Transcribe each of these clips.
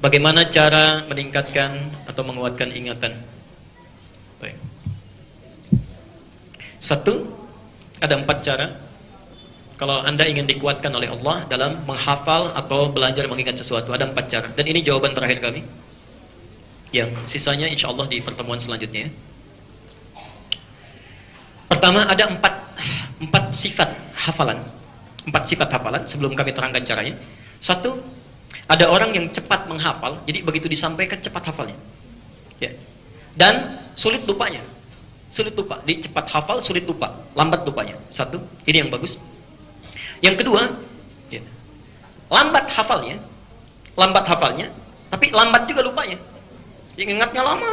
Bagaimana cara meningkatkan atau menguatkan ingatan? Baik. Satu, ada 4 cara. Kalau Anda ingin dikuatkan oleh Allah dalam menghafal atau belajar mengingat sesuatu, ada 4 cara. Dan ini jawaban terakhir kami. Yang sisanya insya Allah di pertemuan selanjutnya. Pertama, ada 4 sifat hafalan. 4 sifat hafalan sebelum kami terangkan caranya. Satu, ada orang yang cepat menghafal, jadi begitu disampaikan cepat hafalnya. Ya. Dan sulit lupanya. Sulit lupa. Di cepat hafal, sulit lupa, lambat lupanya. Satu, ini yang bagus. Yang kedua, ya, lambat hafalnya, tapi lambat juga lupanya. Ingatnya lama,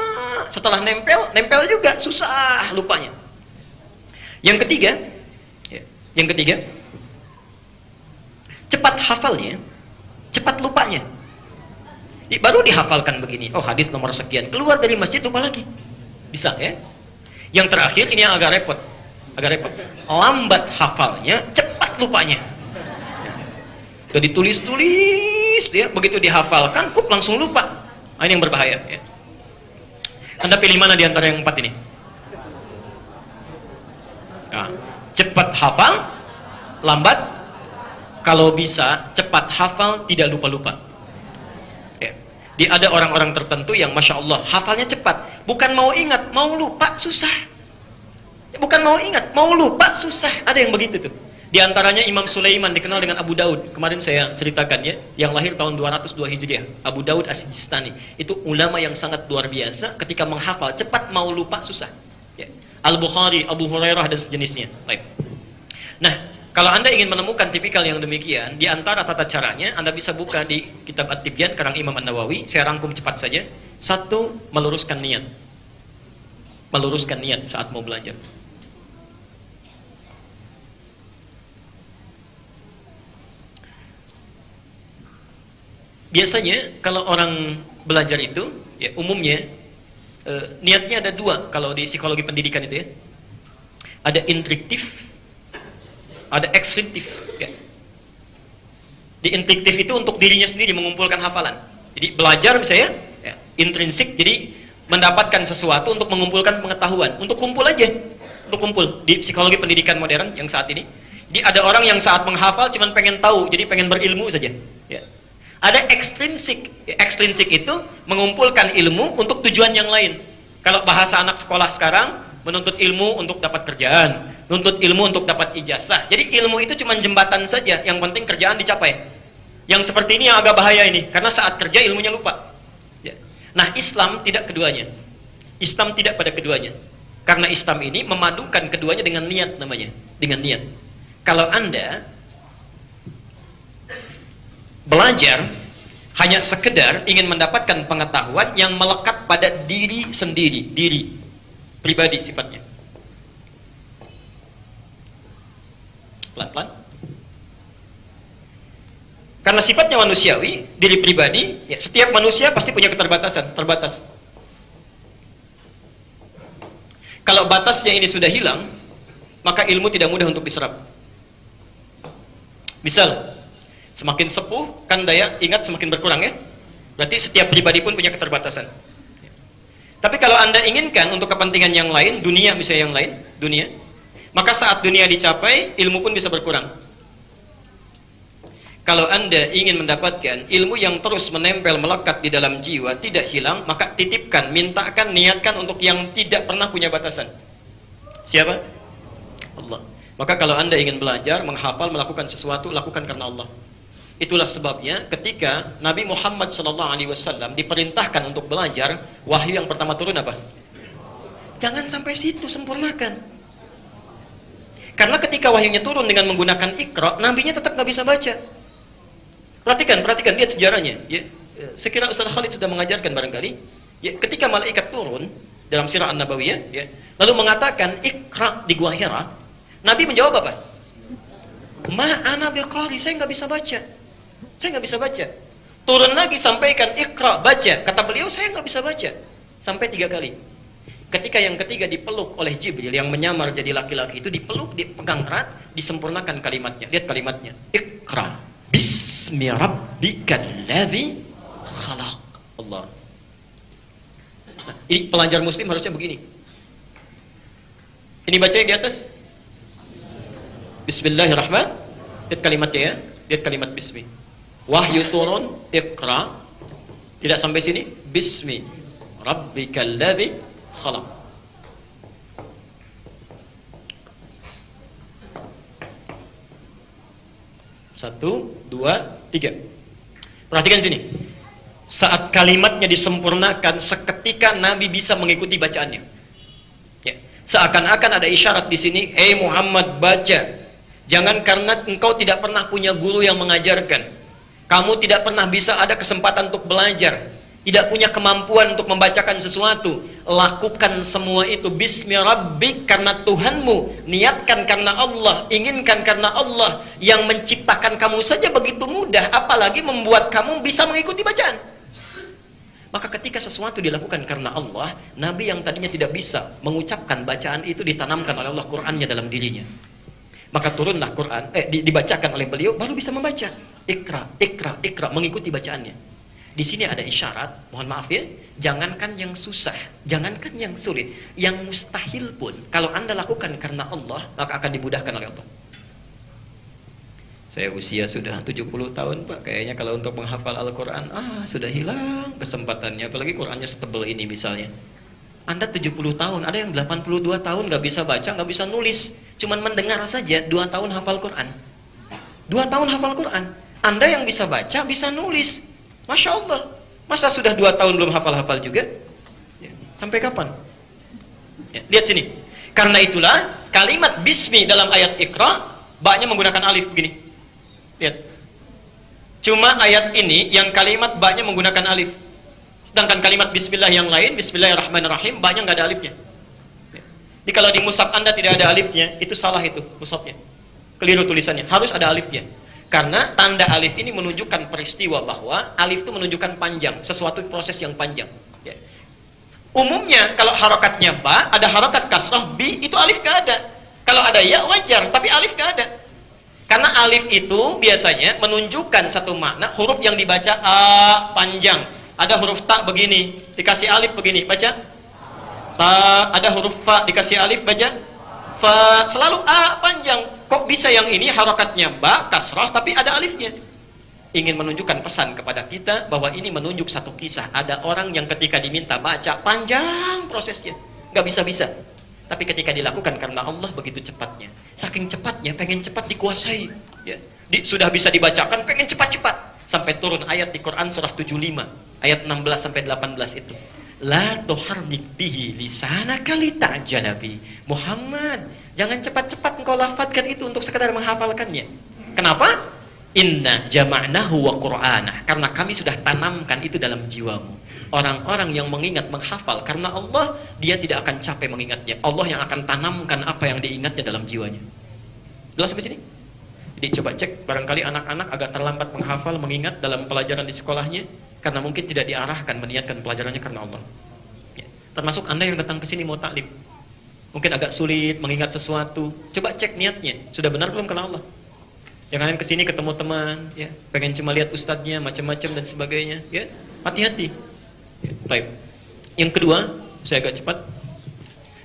setelah nempel juga susah lupanya. Yang ketiga, cepat hafalnya, cepat lupanya. Baru dihafalkan begini, oh hadis nomor sekian, keluar dari masjid lupa lagi. Bisa ya? Yang terakhir ini yang agak repot. Lambat hafalnya, cepat lupanya. Sudah ditulis-tulis, dia begitu dihafalkan, langsung lupa. Ini yang berbahaya. Ya. Anda pilih mana di antara yang 4 ini? Nah, cepat hafal, lambat. Kalau bisa, cepat hafal, tidak lupa-lupa. Ya. Ada orang-orang tertentu yang Masya Allah, hafalnya cepat. Bukan mau ingat, mau lupa, susah. Bukan mau ingat, mau lupa, susah. Ada yang begitu tuh. Di antaranya Imam Sulaiman, dikenal dengan Abu Daud. Kemarin saya ceritakan ya, yang lahir tahun 202 Hijriah. Abu Daud As-Sijistani. Itu ulama yang sangat luar biasa. Ketika menghafal, cepat, mau lupa, susah. Ya. Al-Bukhari, Abu Hurairah, dan sejenisnya. Baik. Nah, kalau Anda ingin menemukan tipikal yang demikian, di antara tata caranya, Anda bisa buka di kitab At-Tibyan, karang Imam An-Nawawi. Saya rangkum cepat saja. Satu, meluruskan niat. Meluruskan niat saat mau belajar. Biasanya kalau orang belajar itu, ya umumnya niatnya ada 2 kalau di psikologi pendidikan itu ya. Ada intriktif, ada ekstrintif. Ya. Di intriktif itu untuk dirinya sendiri mengumpulkan hafalan. Jadi belajar misalnya, ya, intrinsik, jadi mendapatkan sesuatu untuk mengumpulkan pengetahuan, untuk kumpul aja, untuk kumpul di psikologi pendidikan modern yang saat ini. Jadi ada orang yang saat menghafal cuma pengen tahu, jadi pengen berilmu saja. Ya. Ada ekstrinsik. Ekstrinsik itu mengumpulkan ilmu untuk tujuan yang lain. Kalau bahasa anak sekolah sekarang, menuntut ilmu untuk dapat kerjaan, menuntut ilmu untuk dapat ijazah. Jadi ilmu itu cuma jembatan saja, yang penting kerjaan dicapai. Yang seperti ini yang agak bahaya ini, karena saat kerja ilmunya lupa. Ya. Nah, Islam tidak keduanya. Islam tidak pada keduanya. Karena Islam ini memadukan keduanya dengan niat namanya, dengan niat. Kalau Anda belajar hanya sekedar ingin mendapatkan pengetahuan yang melekat pada diri sendiri, diri pribadi sifatnya. Pelan-pelan. Karena sifatnya manusiawi, diri pribadi, ya, setiap manusia pasti punya keterbatasan, terbatas. Kalau batasnya ini sudah hilang, maka ilmu tidak mudah untuk diserap. Misal, semakin sepuh, kan daya ingat semakin berkurang ya. Berarti setiap pribadi pun punya keterbatasan. Tapi kalau Anda inginkan untuk kepentingan yang lain, dunia misalnya yang lain, dunia, maka saat dunia dicapai, ilmu pun bisa berkurang. Kalau Anda ingin mendapatkan ilmu yang terus menempel, melekat di dalam jiwa, tidak hilang, maka titipkan, mintakan, niatkan untuk yang tidak pernah punya batasan. Siapa? Allah. Maka kalau Anda ingin belajar, menghafal, melakukan sesuatu, lakukan karena Allah. Itulah sebabnya ketika Nabi Muhammad SAW diperintahkan untuk belajar, wahyu yang pertama turun apa? Jangan sampai situ, sempurnakan. Karena ketika wahyunya turun dengan menggunakan Iqra, nabinya tetap nggak bisa baca. Perhatikan, lihat sejarahnya. Ya, saya kira Ustaz Khalid sudah mengajarkan barangkali. Ya, ketika malaikat turun dalam sirah An-Nabawiyah, ya, lalu mengatakan Iqra di Gua Hira, Nabi menjawab apa? Ma ana biqari, saya nggak bisa baca. Saya nggak bisa baca. Turun lagi sampaikan Iqra, baca. Kata beliau, saya nggak bisa baca. Sampai 3 kali. Ketika yang ketiga dipeluk oleh Jibril yang menyamar jadi laki-laki itu, dipeluk, dipegang erat, disempurnakan kalimatnya. Lihat kalimatnya. Iqra bismi rabbikal ladzi khalaq. Allah. Nah, ini pelajar muslim harusnya begini. Ini baca yang di atas. Bismillahirrahmanirrahim. Lihat kalimatnya ya. Lihat kalimat bismi. Wahyu turun, Iqra. Tidak sampai sini. Bismi rabbikal ladzi khalaq. Satu, dua, tiga. Perhatikan sini. Saat kalimatnya disempurnakan, seketika Nabi bisa mengikuti bacaannya. Ya. Seakan-akan ada isyarat di sini, "Hei Muhammad, baca. Jangan karena engkau tidak pernah punya guru yang mengajarkan. Kamu tidak pernah bisa ada kesempatan untuk belajar. Tidak punya kemampuan untuk membacakan sesuatu. Lakukan semua itu bismi rabbik, karena Tuhanmu. Niatkan karena Allah, inginkan karena Allah. Yang menciptakan kamu saja begitu mudah, apalagi membuat kamu bisa mengikuti bacaan." Maka ketika sesuatu dilakukan karena Allah, Nabi yang tadinya tidak bisa mengucapkan bacaan itu ditanamkan oleh Allah Qur'annya dalam dirinya. Maka turunlah Quran, dibacakan oleh beliau, baru bisa membaca. Ikra, ikra, ikra, mengikuti bacaannya. Di sini ada isyarat, mohon maaf ya, jangankan yang susah, jangankan yang sulit, yang mustahil pun, kalau Anda lakukan karena Allah, maka akan dimudahkan oleh Allah. Saya usia sudah 70 tahun Pak, kayaknya kalau untuk menghafal Al-Quran, sudah hilang kesempatannya, apalagi Qurannya setebal ini misalnya. Anda 70 tahun, ada yang 82 tahun nggak bisa baca, nggak bisa nulis, cuman mendengar saja, 2 tahun hafal Quran. 2 tahun hafal Quran. Anda yang bisa baca, bisa nulis. Masya Allah. Masa sudah 2 tahun belum hafal-hafal juga? Ya. Sampai kapan? Ya. Lihat sini. Karena itulah, kalimat bismi dalam ayat Iqra, ba-nya menggunakan alif begini. Lihat. Cuma ayat ini, yang kalimat ba-nya menggunakan alif. Sedangkan kalimat bismillah yang lain, bismillahirrahmanirrahim, ba-nya nggak ada alifnya. Jadi kalau di mushaf Anda tidak ada alifnya, itu salah itu mushafnya. Keliru tulisannya, harus ada alifnya. Karena tanda alif ini menunjukkan peristiwa bahwa alif itu menunjukkan panjang, sesuatu proses yang panjang. Ya. Umumnya kalau harokatnya ba, ada harokat kasrah, bi, itu alif nggak ada. Kalau ada ya wajar, tapi alif nggak ada. Karena alif itu biasanya menunjukkan satu makna, huruf yang dibaca a panjang. Ada huruf ta begini, dikasih alif begini, baca ta. Ada huruf fa, dikasih alif, baca fa. Selalu a panjang. Kok bisa yang ini harokatnya ba, kasrah, tapi ada alifnya? Ingin menunjukkan pesan kepada kita bahwa ini menunjuk satu kisah. Ada orang yang ketika diminta baca, panjang prosesnya, nggak bisa-bisa. Tapi ketika dilakukan karena Allah, begitu cepatnya. Saking cepatnya, pengen cepat dikuasai. Ya. Sudah bisa dibacakan, pengen cepat-cepat. Sampai turun ayat di Quran surah 75, ayat 16 sampai 18 itu. La tuharrik bihi lisanaka lita'jala bi. Muhammad, jangan cepat-cepat engkau lafadzkan itu untuk sekadar menghafalkannya. Kenapa? Inna jama'nahu wa qur'anah. Karena kami sudah tanamkan itu dalam jiwamu. Orang-orang yang mengingat, menghafal karena Allah, dia tidak akan capek mengingatnya. Allah yang akan tanamkan apa yang diingatnya dalam jiwanya. Jelas sampai sini? Jadi coba cek, barangkali anak-anak agak terlambat menghafal, mengingat dalam pelajaran di sekolahnya, karena mungkin tidak diarahkan meniatkan pelajarannya karena Allah. Ya. Termasuk Anda yang datang ke sini mau taklim, mungkin agak sulit mengingat sesuatu. Coba cek niatnya, sudah benar belum karena Allah? Jangan ke sini ketemu teman, ya, pengen cuma lihat ustadznya, macam-macam dan sebagainya. Ya, hati-hati. Ya, baik. Yang kedua, saya agak cepat.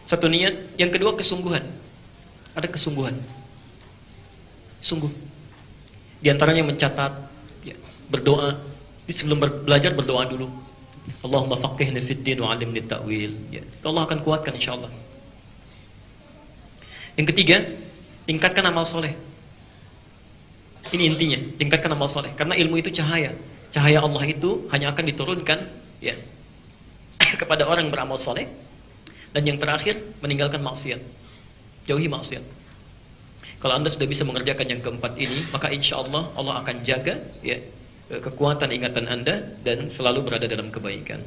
Satu niat, yang kedua kesungguhan. Ada kesungguhan. Sungguh. Di antaranya mencatat, ya, berdoa. Sebelum belajar berdoa dulu. Allahumma faqihni fid din wa 'allimni ta'wil. Ya, Allah akan kuatkan insyaallah. Yang ketiga, tingkatkan amal soleh. Ini intinya, tingkatkan amal soleh. Karena ilmu itu cahaya. Cahaya Allah itu hanya akan diturunkan, ya, kepada orang yang beramal soleh. Dan yang terakhir, meninggalkan maksiat. Jauhi maksiat. Kalau Anda sudah bisa mengerjakan yang keempat ini, maka insya Allah Allah akan jaga, ya, kekuatan ingatan Anda dan selalu berada dalam kebaikan.